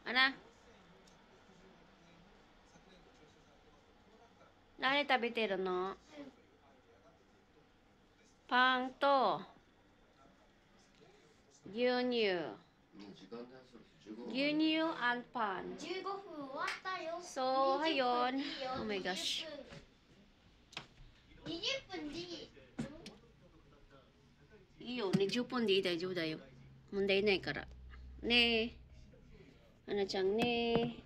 Ana? Nani tabiteru no? Pan to 牛乳。牛乳 and pan. 15分終わったよ。So, 20 ayun. 分でいいよ。 Oh my gosh. 20分でいい。いいよね、10分でいい、大丈夫だよ。問題ないから。ねえ、花ちゃんね。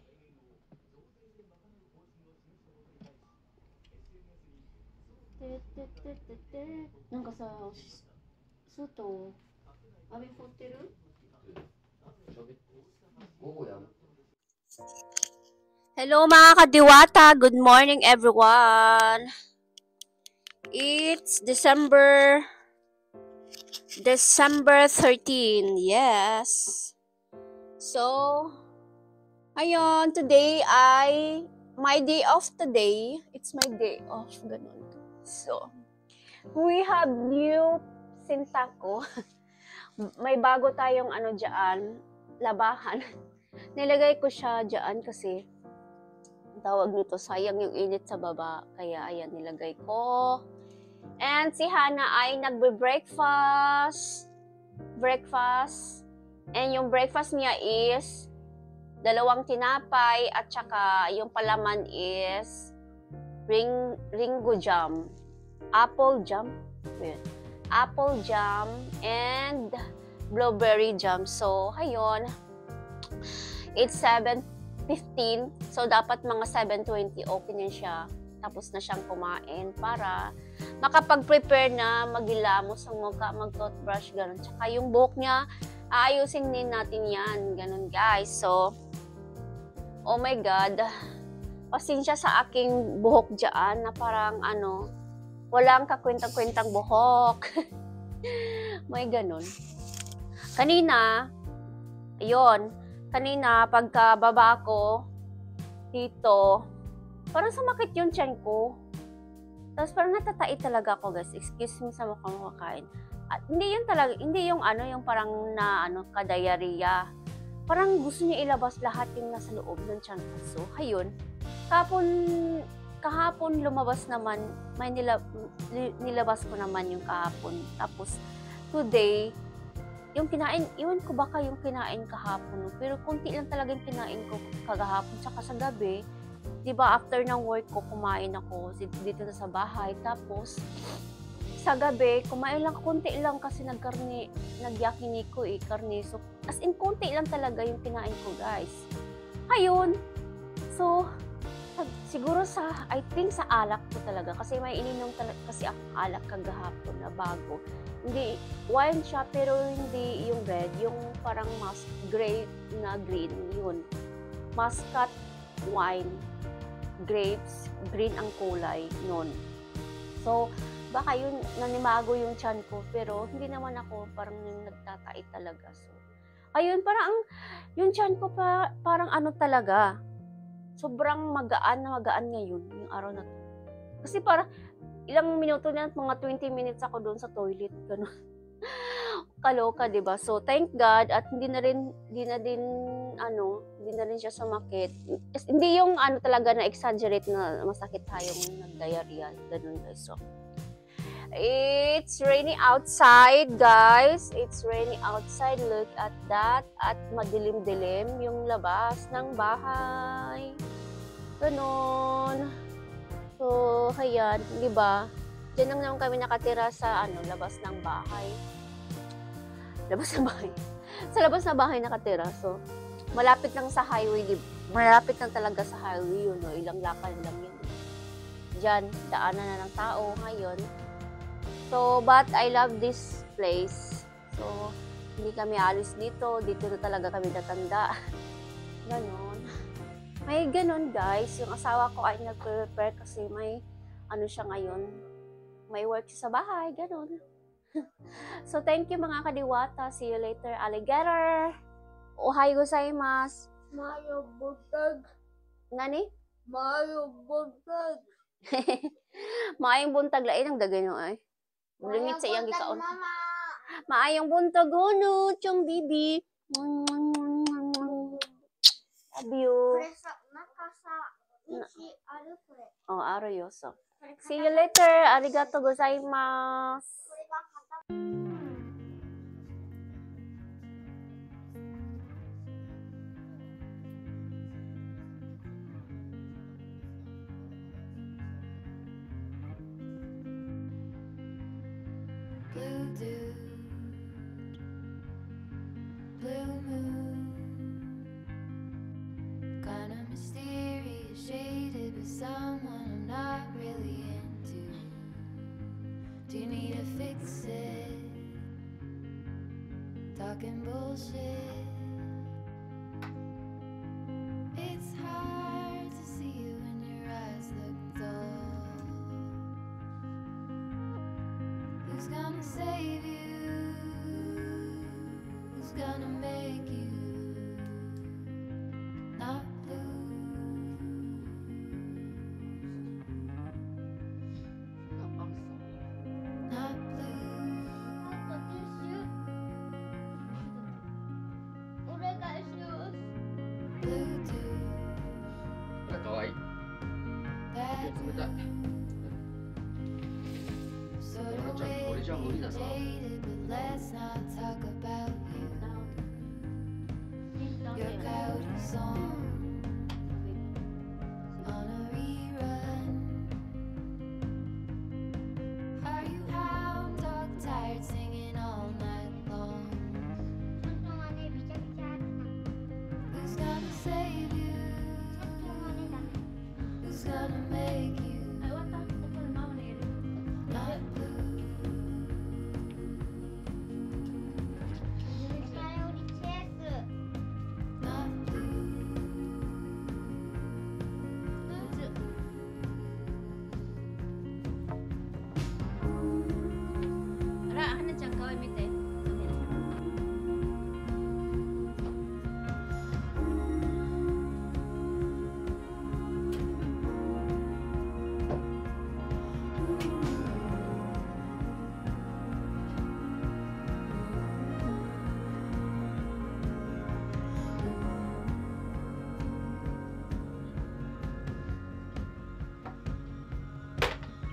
なんかさ、外、雨降ってる？ Hello mga kadiwata! Good morning everyone! It's December 13, yes. So, ayun, today ay my day off today. It's my day off, ganun. So, we have new sintako. May bago tayong ano dyan, labahan. Nilagay ko siya dyan kasi tawag nito, sayang yung init sa baba. Kaya ayan, nilagay ko. And si Hana ay nagbe-breakfast. And yung breakfast niya is 2 tinapay at saka yung palaman is ringo jam. Apple jam. Apple jam and blueberry jam. So, ayun. It's 7:15. So, dapat mga 7:20 okay na siya. Tapos na siyang kumain para makapag-prepare na maghilamos ang mukha, mag-toothbrush, gano'n. Tsaka yung buhok niya, aayusin din natin yan. Ganun, guys. So, oh my God. Pasensya sa aking buhok dyan na parang walang kakwentang-kwentang buhok. May ganun. Kanina, pagkababa ko dito, parang sumakit yung tiyan ko. Tapos parang natatai talaga ako, guys. Excuse me sa makakain. At hindi yung parang ka-diarrhea. Parang gusto niya ilabas lahat yung nasa loob ng tiyan ko. So, ayun. Kahapon lumabas naman, may nilabas ko naman yung kahapon. Tapos, today, yung kinain, iwan ko baka yung kinain kahapon. Pero konti lang talaga yung kinain ko kagahapon. Tsaka sa gabi, diba after ng work ko, kumain ako dito sa bahay. Tapos, sa gabi, kumain lang, konti lang kasi nagyakiniko karne. So, as in, konti lang talaga yung kinain ko, guys. Ayun. So, siguro I think sa alak ko talaga. Kasi may ininom kasi ako alak kagahapon na bago. Hindi, wine siya, pero hindi yung red. Yung parang grape na green, yun. Muscat wine. Grapes, green ang kulay, nun. So, baka yun, nanimago yung tiyan ko, pero hindi naman ako parang nagtatai talaga. So, ayun, parang yung tiyan ko parang talaga, sobrang magaan ngayon, yung araw na to. Kasi parang, ilang minuto na, mga 20 minutes ako doon sa toilet, gano'n. Kaloka, diba? So, thank God, at hindi na rin siya sumakit. Hindi yung talaga na exaggerate na masakit tayong nag-diarrhea, ganun, guys. So, it's raining outside, guys. It's raining outside. Look at that. At madilim-dilim yung labas ng bahay. Ganun. So, ayan, di ba? Diyan lang naman kami nakatira sa labas ng bahay. Sa labas ng bahay nakatira. So, malapit lang sa highway. Malapit lang talaga sa highway yun. No? Ilang lakad lang yun. Diyan, daanan na ng tao ngayon. So, but I love this place. So, hindi kami alis dito. Dito na talaga kami natanda. Ganon. May ganon, guys. Yung asawa ko ay nag-prepare kasi may siya ngayon. May work sa bahay. Ganon. So, thank you mga kadiwata. See you later, alligator. Ohayo gozaimasu. Mayo buntag. Nani? Mayo buntag. Maayong buntag lain ang dagay no ay. Limit sa iyang gikaon. Mama. Maayong buntag uno, chong bibi. Love you. これさ、なんかさ、道あるこれ。 Oh, aro yoso. これ See you later. Arigato gozaimasu. これが片 Blue dew, blue moon, kinda mysterious, shaded with someone I'm not really into. Do you need to fix it? Talking bullshit. It's hard to see you when your eyes look dull. Who's gonna save you? Who's gonna make you not blue? Not blue. お願いします。 Blue dew. あ、かわいい。 That 冷たい。 sort Wanna of jump? way Wanna jump? being Wanna jump? jaded, but let's not talk about you. Your cloudy song on a rerun. Are you hound dog tired singing all night long? 本当はね、びちゃびちゃあるな。 Who's gonna save you? 本当はね、だね。 Who's gonna make you あ、終わった。これママのやる。 not blue? 絶対よりチェス。 Not blue. Ara, Hana-chan, kawai mite.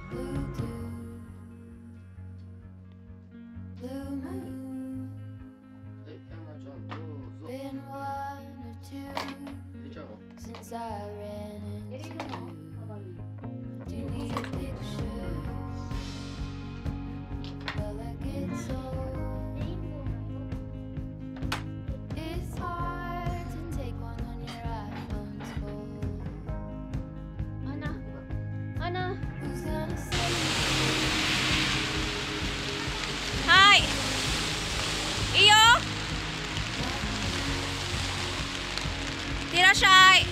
Blue dew, blue moon. え、ヤナちゃん、どうぞ。 Been one or two 入れちゃうの？ since I ran into you. Do you need a picture? Well, I get so レインボーだよ。 it's hard to take one when your iPhone's full. Hana. Hana. Who's gonna save you? Hi. Iyo. Tirashai.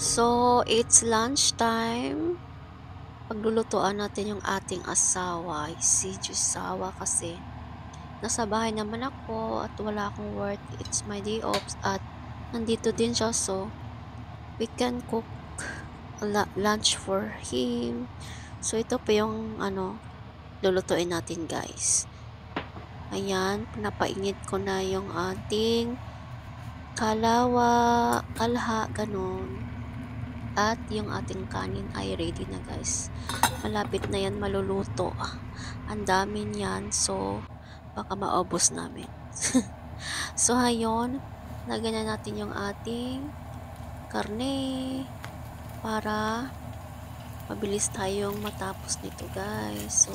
So, it's lunchtime. Paglulutuan natin yung ating asawa, si Jusawa, kasi nasa bahay naman ako at wala akong work. It's my day off at nandito din siya, so we can cook lunch for him. So, ito pa yung lulutuin natin, guys. Ayan, pinapainit ko na yung ating kalawa, kalha, ganun. At yung ating kanin ay ready na, guys. Malapit na yan maluluto. Ang dami niyan, so baka maubos namin. So ngayon, lagyan na natin yung ating karne para mabilis tayong matapos nito, guys. So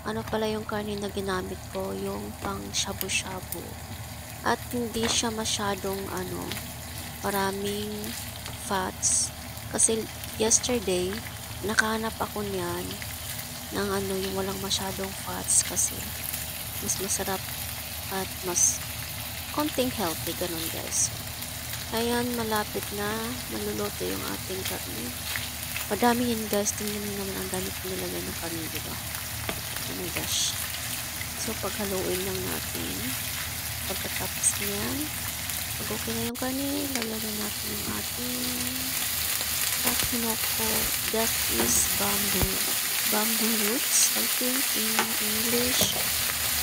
ano pala yung karne na ginamit ko, yung pang shabu-shabu. At hindi siya masyadong maraming fats. Kasi yesterday, nakahanap ako niyan ng yung walang masyadong fats, kasi mas masarap at mas konting healthy, ganun, guys. Ayan, malapit na maluluto yung ating karne. Madami yun, guys. Tingnan nyo naman ang dami ko nilagay ng karne, diba? Oh my gosh. So, paghaluin lang natin. pagkatapos niyan, pag okay na yung kanin, lalagyan natin yung ating takinoko. That is bamboo roots, I think in English.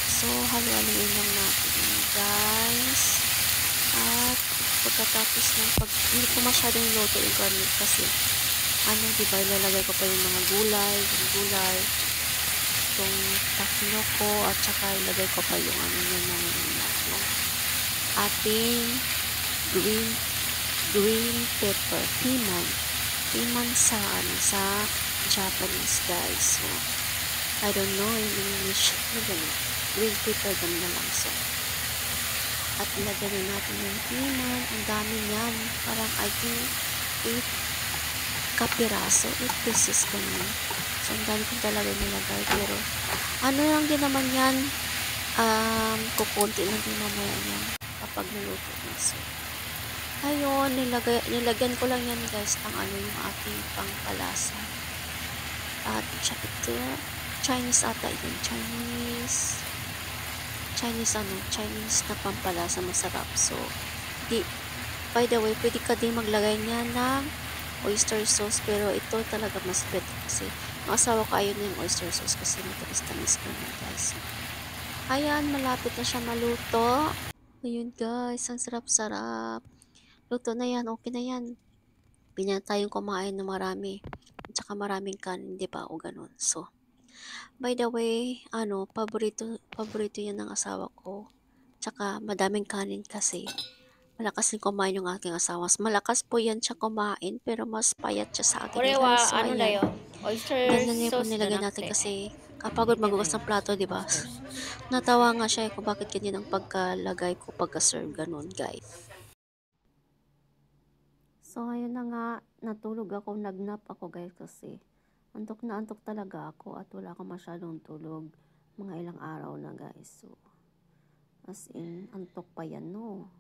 So, halo-haloin lang natin yun, guys. At pagkatapos ng hindi ko masyadong luto yung garlic kasi diba, ilalagay ko pa yung mga gulay, itong takinoko, at saka ilagay ko pa yung yung ating green pepper, piman sa Japanese, guys. So, I don't know in English, green pepper, ganun na lang. So, at ilagay na natin yung piman, ang dami yan, parang I think 8 kapiraso, 8 pieces ganun. So, ang dami kong talaga nilagay, pero lang din naman yan, kukunti lang din mamaya yan kapag naluto na. So, ayun, nilagyan ko lang yan, guys, ng yung ating pangpalasa. At ito, Chinese ata yun, Chinese na pampalasa, masarap. So, by the way, pwede ka din maglagay niya ng oyster sauce, pero ito talaga mas better kasi ang asawa ko ayaw ng oyster sauce kasi matamis-tamis ko na, guys. Ayan, malapit na siya maluto. Ayun, guys, ang sarap-sarap. Luto na yan, okay na yan. Pinyan tayong kumain na marami. At saka maraming kanin, di ba? O ganun. So, by the way, paborito yan ng asawa ko. Tsaka madaming kanin kasi. Malakas din kumain yung aking asawa. Malakas po yan siya kumain, pero mas payat siya sa akin. Guys. So, ayan. Ganyan niya po nilagay natin kasi kapagod magugas ng plato, di ba? Natawa nga siya kung bakit ganyan ang pagkalagay ko pagka-serve, ganun, guys. So, ayun na nga, natulog ako, nagnap ako, guys, kasi antok na antok talaga ako at wala akong masyadong tulog. Mga ilang araw na, guys. So, as in, antok pa yan, no?